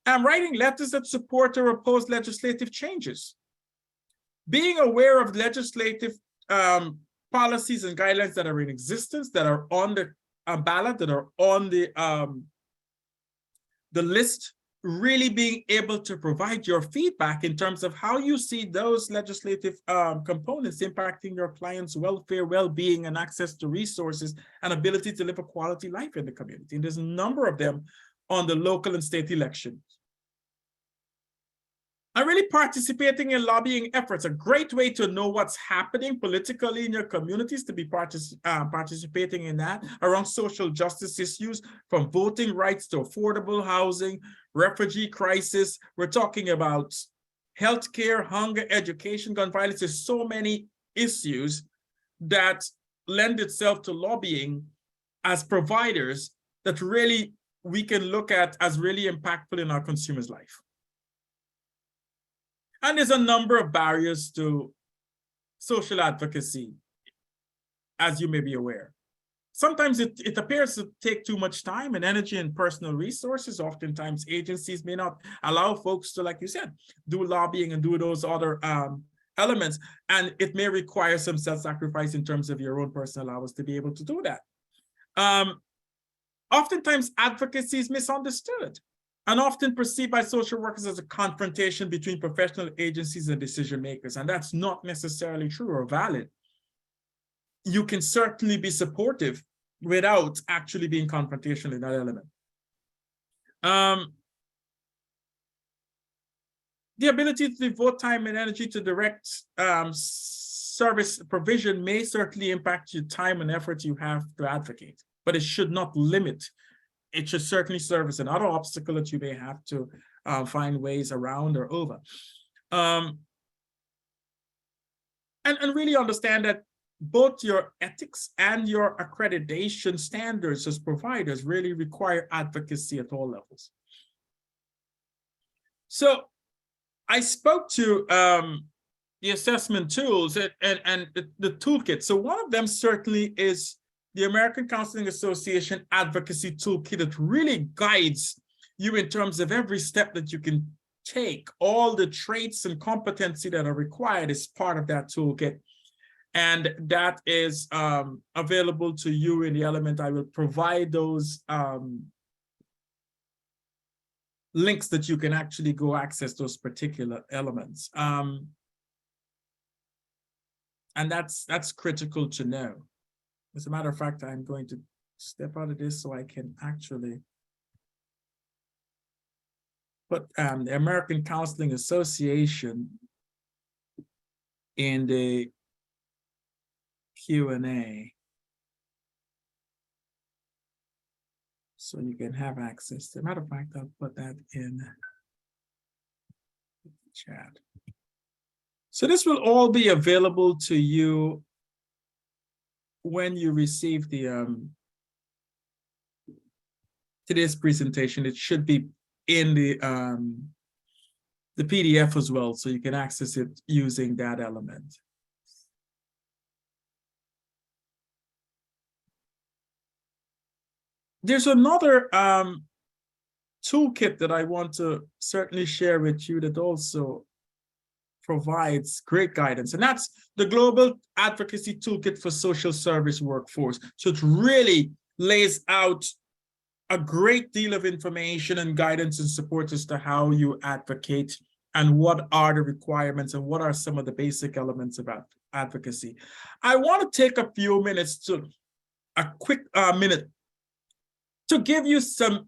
A: And writing letters that support or oppose legislative changes. Being aware of legislative policies and guidelines that are in existence, that are on the ballot, that are on the list, really being able to provide your feedback in terms of how you see those legislative components impacting your clients' welfare, well-being, and access to resources, and ability to live a quality life in the community. And there's a number of them on the local and state elections. And really participating in lobbying efforts, a great way to know what's happening politically in your communities, to be participating in that around social justice issues, from voting rights to affordable housing, refugee crisis. We're talking about healthcare, hunger, education, gun violence. There's so many issues that lend itself to lobbying as providers that really we can look at as really impactful in our consumers' life. And there's a number of barriers to social advocacy, as you may be aware. Sometimes it appears to take too much time and energy and personal resources. Oftentimes, agencies may not allow folks to, like you said, do lobbying and do those other elements. And it may require some self-sacrifice in terms of your own personal hours to be able to do that. Oftentimes, advocacy is misunderstood and often perceived by social workers as a confrontation between professional agencies and decision makers. And that's not of true or valid. You can certainly be supportive without actually being confrontational in that element. The ability to devote time and energy to direct service provision may certainly impact your time and effort you have to advocate, but it should not limit. It should certainly serve as another obstacle that you may have to find ways around or over. And really understand that both your ethics and your accreditation standards as providers really require advocacy at all levels. So I spoke to the assessment tools and the toolkit. So one of them certainly is the American Counseling Association Advocacy Toolkit that really guides you in terms of every step that you can take. All the traits and competency that are required is part of that toolkit. And that is available to you in the element. I will provide those links that you can actually go access those particular elements. And that's critical to know. As a matter of fact, I'm going to step out of this so I can actually put the American Counseling Association in the Q&A so you can have access to. As a matter of fact, I'll put that in the chat. So this will all be available to you when you receive the today's presentation. It should be in the PDF as well, so you can access it using that element. There's another toolkit that I want to certainly share with you that also provides great guidance, and that's the Global Advocacy Toolkit for Social Service Workforce. So it really lays out a great deal of information and guidance and support as to how you advocate and what are the requirements and what are some of the basic elements about advocacy. I want to take a few minutes to a quick minute to give you some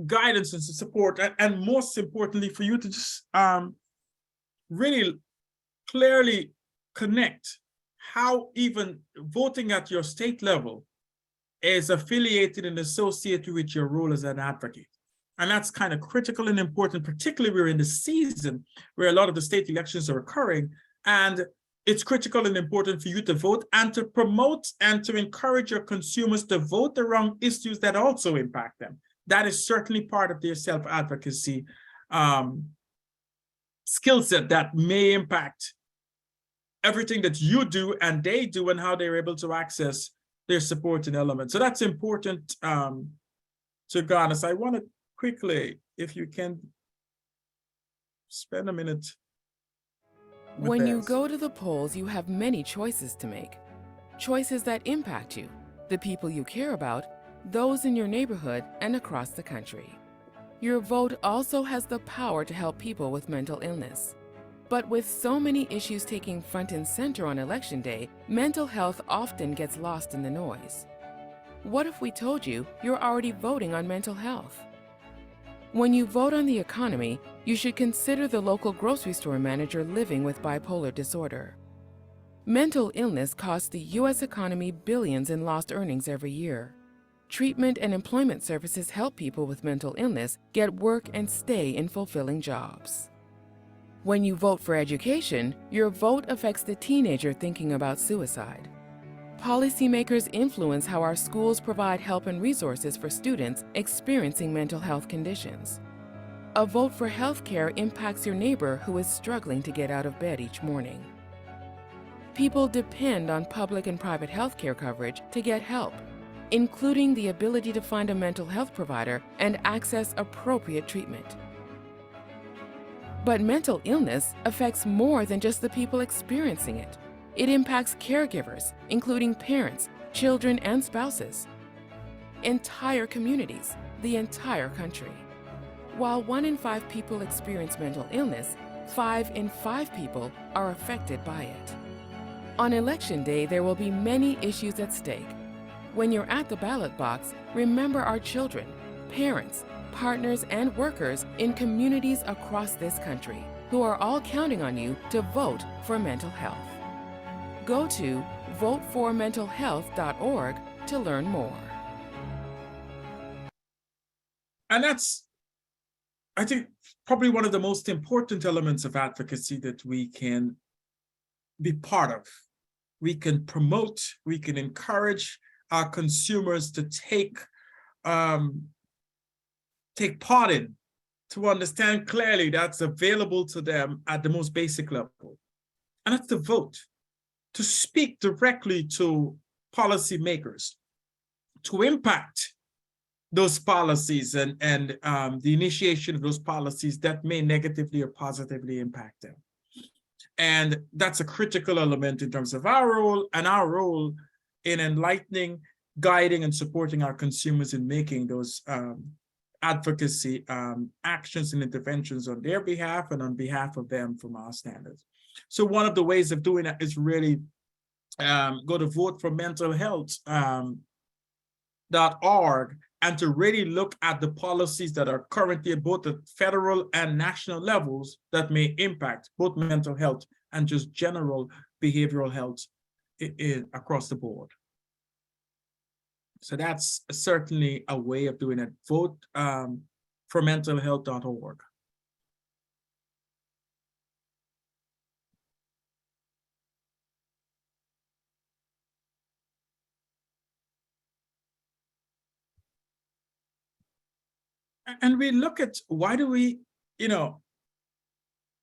A: guidance and support, and most importantly, for you to just really clearly connect how even voting at your state level is affiliated and associated with your role as an advocate. And that's kind of critical and important, particularly we're in the season where a lot of the state elections are occurring, and it's critical and important for you to vote and to promote and to encourage your consumers to vote around issues that also impact them. That is certainly part of their self-advocacy skill set that may impact everything that you do and they do and how they're able to access their supporting elements. So that's important to garner. So I want to quickly, if you can, spend a minute.
B: When you go to the polls, you have many choices to make. Choices that impact you, the people you care about, those in your neighborhood, and across the country. Your vote also has the power to help people with mental illness. But with so many issues taking front and center on Election Day, mental health often gets lost in the noise. What if we told you you're already voting on mental health? When you vote on the economy, you should consider the local grocery store manager living with bipolar disorder. Mental illness costs the U.S. economy billions in lost earnings every year. Treatment and employment services help people with mental illness get work and stay in fulfilling jobs. When you vote for education, your vote affects the teenager thinking about suicide. Policymakers influence how our schools provide help and resources for students experiencing mental health conditions. A vote for health care impacts your neighbor who is struggling to get out of bed each morning. People depend on public and private health care coverage to get help, including the ability to find a mental health provider and access appropriate treatment. But mental illness affects more than just the people experiencing it. It impacts caregivers, including parents, children, and spouses, entire communities, the entire country. While 1 in 5 people experience mental illness, 5 in 5 people are affected by it. On election day, there will be many issues at stake. When you're at the ballot box, remember our children, parents, partners, and workers in communities across this country who are all counting on you to vote for mental health. Go to voteformentalhealth.org to learn more.
A: And that's, I think, probably one of the most important elements of advocacy that we can be part of. We can promote, we can encourage our consumers to take part in, to understand clearly that's available to them at the most basic level. And that's the vote, to speak directly to policymakers, to impact those policies and the initiation of those policies that may negatively or positively impact them. And that's a critical element in terms of our role in enlightening, guiding, and supporting our consumers in making those advocacy actions and interventions on their behalf and on behalf of them from our standards. So one of the ways of doing that is really go to voteformentalhealth.org and to really look at the policies that are currently at both the federal and national levels that may impact both mental health and just general behavioral health across the board. So that's certainly a way of doing it. Voteformentalhealth.org. And we look at why do we,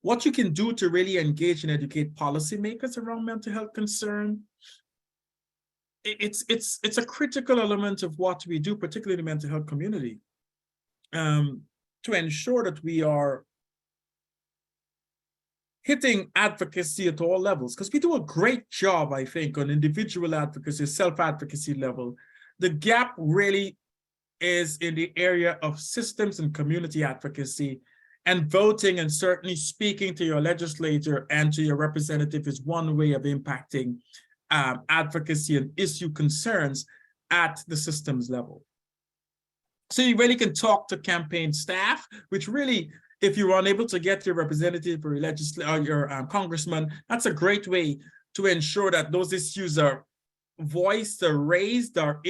A: what you can do to really engage and educate policymakers around mental health concern. It's a critical element of what we do, particularly in the mental health community, to ensure that we are hitting advocacy at all levels, because we do a great job, I think, on individual advocacy, self-advocacy level. The gap really is in the area of systems and community advocacy, and voting and certainly speaking to your legislator and to your representative is one way of impacting advocacy and issue concerns at the systems level. So you really can talk to campaign staff, which really, if you're unable to get your representative or your legislator or your congressman, that's a great way to ensure that those issues are voiced or raised or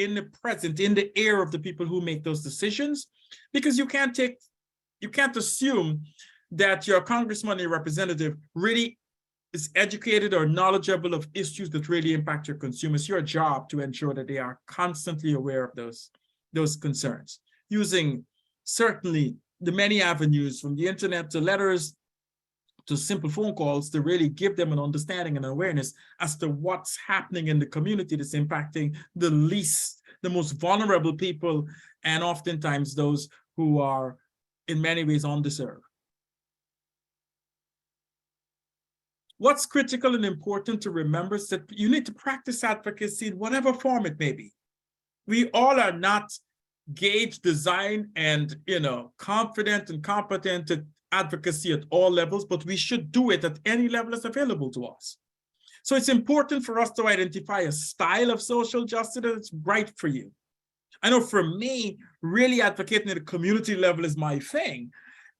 A: present in the ear of the people who make those decisions, because you can't assume that your congressman or your representative really is educated or knowledgeable of issues that really impact your consumers. Your job to ensure that they are constantly aware of those concerns, using certainly the many avenues from the internet to letters to simple phone calls to really give them an understanding and awareness as to what's happening in the community that's impacting the most vulnerable people, and oftentimes those who are in many ways undeserved. What's critical and important to remember is that you need to practice advocacy in whatever form it may be. We all are not gauge, designed, and confident and competent at advocacy at all levels, but we should do it at any level that's available to us. So it's important for us to identify a style of social justice that's right for you. I know for me, really advocating at the community level is my thing.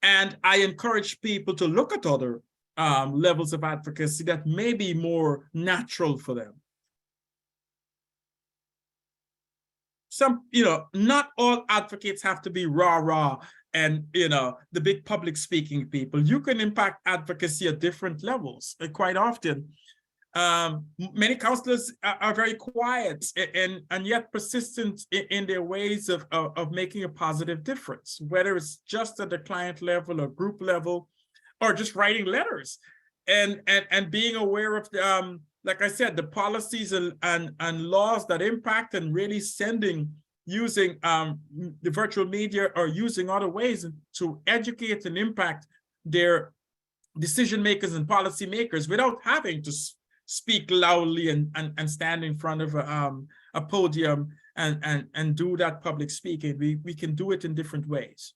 A: And I encourage people to look at other levels of advocacy that may be more natural for them. Some, not all advocates have to be rah-rah and, the big public speaking people. You can impact advocacy at different levels. And quite often, many counselors are very quiet and yet persistent in their ways of making a positive difference, whether it's just at the client level or group level, or just writing letters and being aware of the, like I said, the policies and laws that impact, and really using the virtual media or using other ways to educate and impact their decision makers and policy makers without having to speak loudly and stand in front of a podium and do that public speaking. We can do it in different ways.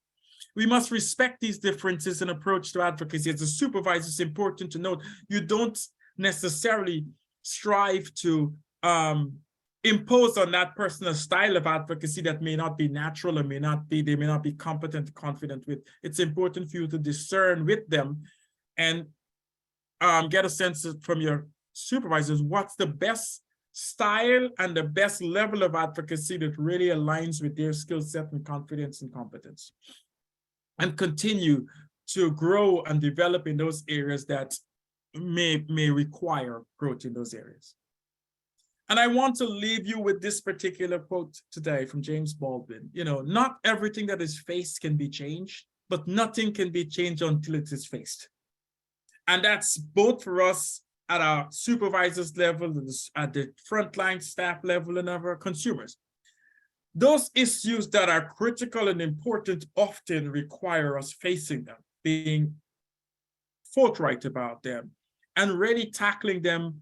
A: We must respect these differences in approach to advocacy. As a supervisor, it's important to note you don't necessarily strive to impose on that person a style of advocacy that may not be natural or they may not be competent, confident with. It's important for you to discern with them and get a sense from your supervisors what's the best style and the best level of advocacy that really aligns with their skill set and confidence and competence, and continue to grow and develop in those areas that may require growth in those areas. And I want to leave you with this particular quote today from James Baldwin. Not everything that is faced can be changed, but nothing can be changed until it is faced. And that's both for us at our supervisors level, at the frontline staff level, and our consumers. Those issues that are critical and important often require us facing them, being forthright about them, and really tackling them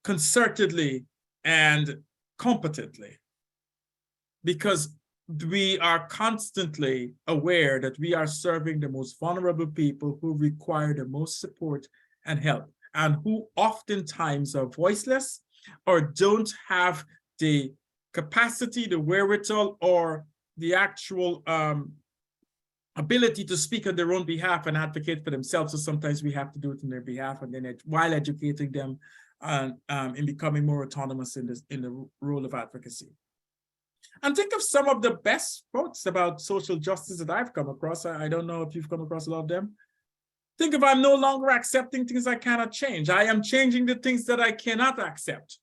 A: concertedly and competently, because we are constantly aware that we are serving the most vulnerable people who require the most support and help, and who oftentimes are voiceless or don't have the capacity, the wherewithal, or the actual ability to speak on their own behalf and advocate for themselves. So sometimes we have to do it on their behalf, and then while educating them in becoming more autonomous in the role of advocacy. And think of some of the best quotes about social justice that I've come across. I don't know if you've come across a lot of them. Think of, I'm no longer accepting things I cannot change. I am changing the things that I cannot accept.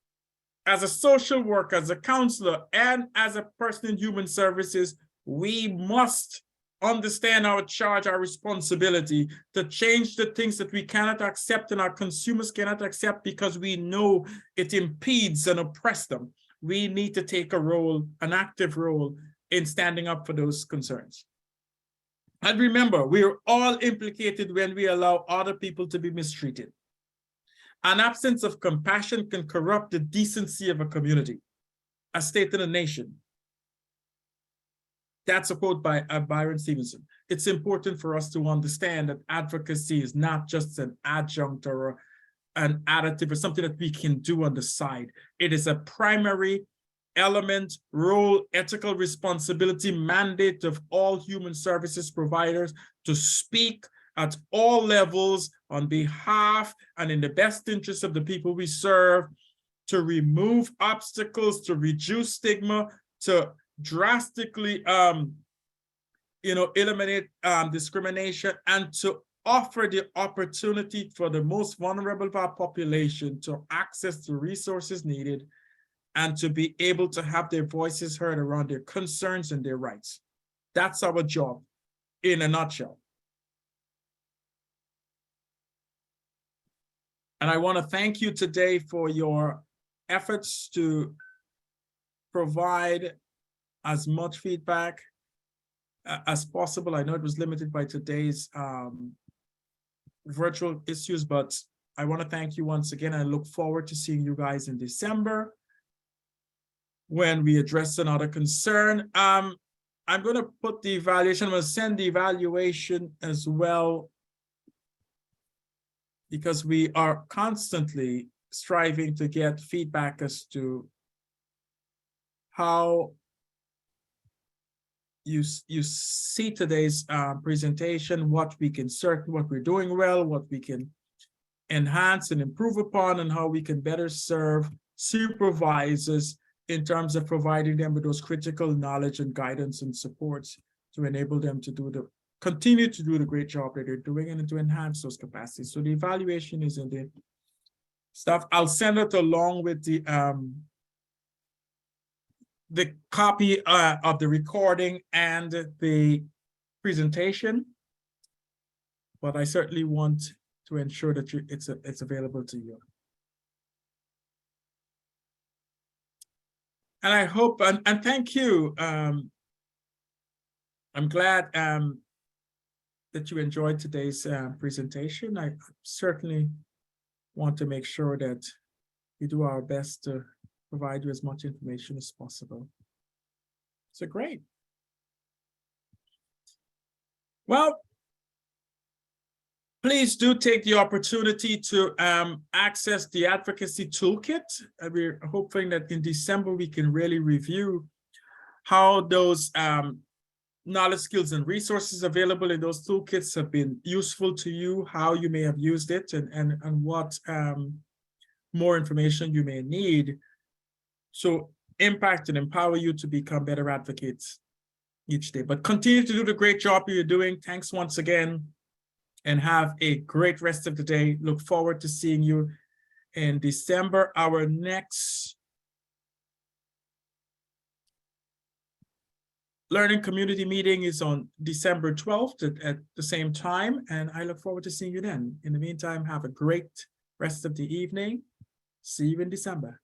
A: As a social worker, as a counselor, and as a person in human services, we must understand our charge, our responsibility to change the things that we cannot accept and our consumers cannot accept because we know it impedes and oppresses them. We need to take a role, an active role, in standing up for those concerns. And remember, we are all implicated when we allow other people to be mistreated. An absence of compassion can corrupt the decency of a community, a state, and a nation. That's a quote by Byron Stevenson. It's important for us to understand that advocacy is not just an adjunct or an additive or something that we can do on the side. It is a primary element, role, ethical responsibility, mandate of all human services providers to speak at all levels on behalf and in the best interest of the people we serve, to remove obstacles, to reduce stigma, to drastically eliminate discrimination, and to offer the opportunity for the most vulnerable of our population to access the resources needed and to be able to have their voices heard around their concerns and their rights. That's our job in a nutshell. And I want to thank you today for your efforts to provide as much feedback as possible. I know it was limited by today's virtual issues, but I want to thank you once again. I look forward to seeing you guys in December when we address another concern. I'm going to put the evaluation, I'm going to send the evaluation as well, because we are constantly striving to get feedback as to how you see today's presentation, what we can certain, what we're doing well, what we can enhance and improve upon, and how we can better serve supervisors in terms of providing them with those critical knowledge and guidance and supports to enable them to continue to do the great job that they're doing and to enhance those capacities. So the evaluation is in the stuff. I'll send it along with the copy of the recording and the presentation, but I certainly want to ensure that it's available to you. And I hope, and thank you. I'm glad that you enjoyed today's presentation. I certainly want to make sure that we do our best to provide you as much information as possible. So great. Well, please do take the opportunity to access the advocacy toolkit. We're hoping that in December we can really review how those knowledge, skills, and resources available in those toolkits have been useful to you, how you may have used it, and what more information you may need. So impact and empower you to become better advocates each day. But continue to do the great job you're doing. Thanks once again, and have a great rest of the day. Look forward to seeing you in December. Our next Learning Community meeting is on December 12th at the same time, and I look forward to seeing you then. In the meantime, have a great rest of the evening. See you in December.